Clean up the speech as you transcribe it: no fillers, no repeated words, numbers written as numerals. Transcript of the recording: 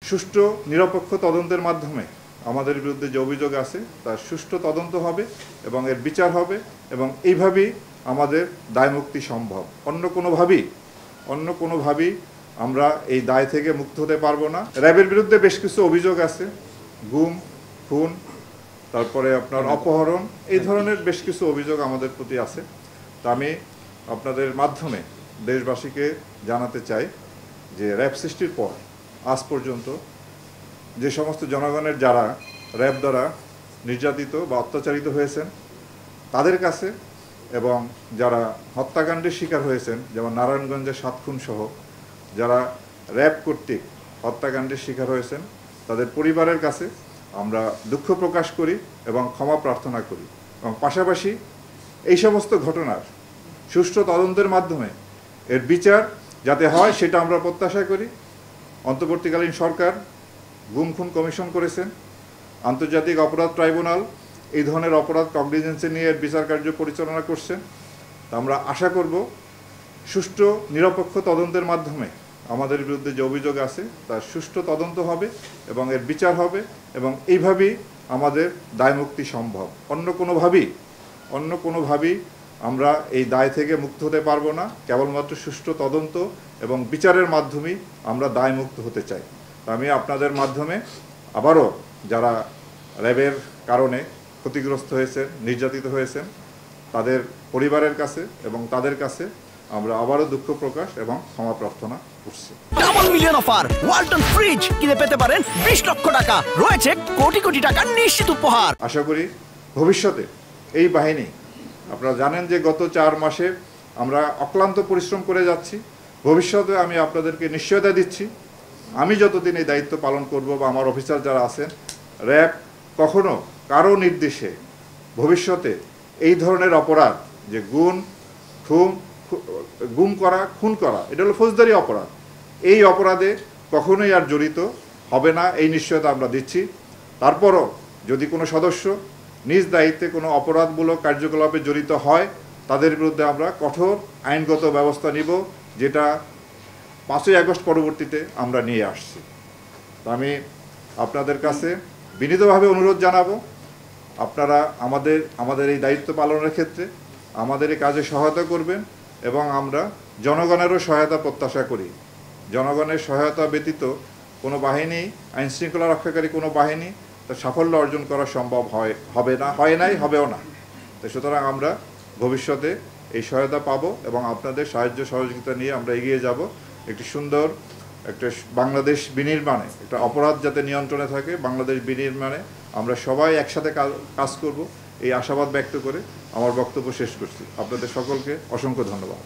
সুষ্ঠু নিরপেক্ষ তদন্তের মাধ্যমে আমাদের বিরুদ্ধে যে অভিযোগ আছে তার সুষ্ঠু তদন্ত হবে এবং এর বিচার হবে এবং এইভাবেই আমাদের দায়মুক্তি সম্ভব। অন্য কোনোভাবেই আমরা এই দায় থেকে মুক্ত হতে পারবো না। র্যাবের বিরুদ্ধে বেশ কিছু অভিযোগ আছে, গুম, খুন, তারপরে আপনার অপহরণ, এই ধরনের বেশ কিছু অভিযোগ আমাদের প্রতি আছে। তা আমি আপনাদের মাধ্যমে দেশবাসীকে জানাতে চাই যে র্যাব সৃষ্টির পর আজ পর্যন্ত যে সমস্ত জনগণের যারা র্যাব দ্বারা নির্যাতিত বা অত্যাচারিত হয়েছেন তাদের কাছে এবং যারা হত্যাকাণ্ডের শিকার হয়েছেন, যেমন নারায়ণগঞ্জের 7 খুন সহ যারা র্যাব কর্তৃক হত্যাকাণ্ডের শিকার হয়েছেন তাদের পরিবারের কাছে আমরা দুঃখ প্রকাশ করি এবং ক্ষমা প্রার্থনা করি এবং পাশাপাশি এই সমস্ত ঘটনার সুষ্ঠু তদন্তের মাধ্যমে এর বিচার যাতে হয় সেটা আমরা প্রত্যাশা করি। অন্তর্বর্তীকালীন সরকার গুম খুন কমিশন করেছেন, আন্তর্জাতিক অপরাধ ট্রাইব্যুনাল এই ধরনের অপরাধ কগনিজেন্সে নিয়ে এর বিচার কার্য পরিচালনা করছেন। আমরা আশা করব সুষ্ঠু নিরপেক্ষ তদন্তের মাধ্যমে আমাদের বিরুদ্ধে যে অভিযোগ আছে তার সুষ্ঠু তদন্ত হবে এবং এর বিচার হবে এবং এইভাবেই আমাদের দায়মুক্তি সম্ভব। অন্য কোনোভাবেই আমরা এই দায় থেকে মুক্ত হতে পারবো না। কেবলমাত্র সুষ্ঠু তদন্ত এবং বিচারের মাধ্যমেই আমরা দায়মুক্ত হতে চাই। আমি আপনাদের মাধ্যমে আবারও যারা র্যাবের কারণে ক্ষতিগ্রস্ত হয়েছেন, নির্যাতিত হয়েছেন তাদের পরিবারের কাছে এবং তাদের কাছে আমরা আবারও দুঃখ প্রকাশ এবং ক্ষমা প্রার্থনা করছি। Double million offer Walton fridge কিনে পেতে পারেন 20 লক্ষ টাকা, রয়েছে কোটি কোটি টাকার নিশ্চিত উপহার। আশা করি ভবিষ্যতে এই বাহিনী, আপনারা জানেন যে গত 4 মাসে আমরা অক্লান্ত পরিশ্রম করে যাচ্ছি। ভবিষ্যতে আমি আপনাদেরকে নিশ্চয়তা দিচ্ছি, আমি যতদিন এই দায়িত্ব পালন করব বা আমার অফিসার যারা আছেন, র্যাব কখনো কারো নির্দেশে ভবিষ্যতে এই ধরনের অপরাধ যে গুম করা, খুন করা, এটা হলো ফৌজদারি অপরাধ, এই অপরাধে কখনোই আর জড়িত হবে না, এই নিশ্চয়তা আমরা দিচ্ছি। তারপরও যদি কোনো সদস্য নিজ দায়িত্বে কোনো অপরাধমূলক কার্যকলাপে জড়িত হয় তাদের বিরুদ্ধে আমরা কঠোর আইনগত ব্যবস্থা নিব, যেটা 5ই আগস্ট পরবর্তীতে আমরা নিয়ে আসছি। তো আমি আপনাদের কাছে বিনীতভাবে অনুরোধ জানাবো, আপনারা আমাদের এই দায়িত্ব পালনের ক্ষেত্রে আমাদের এই কাজে সহায়তা করবেন এবং আমরা জনগণেরও সহায়তা প্রত্যাশা করি। জনগণের সহায়তা ব্যতীত কোনো বাহিনী, আইনশৃঙ্খলা রক্ষাকারী কোনো বাহিনী তার সাফল্য অর্জন করা সম্ভব হবেও না। তো সুতরাং আমরা ভবিষ্যতে এই সহায়তা পাবো এবং আপনাদের সাহায্য সহযোগিতা নিয়ে আমরা এগিয়ে যাব একটি সুন্দর একটা বাংলাদেশ বিনির্মাণে, একটা অপরাধ যাতে নিয়ন্ত্রণে থাকে, বাংলাদেশ বিনির্মাণে আমরা সবাই একসাথে কাজ করব, এই আশাবাদ ব্যক্ত করে আমার বক্তব্য শেষ করছি। আপনাদের সকলকে অসংখ্য ধন্যবাদ।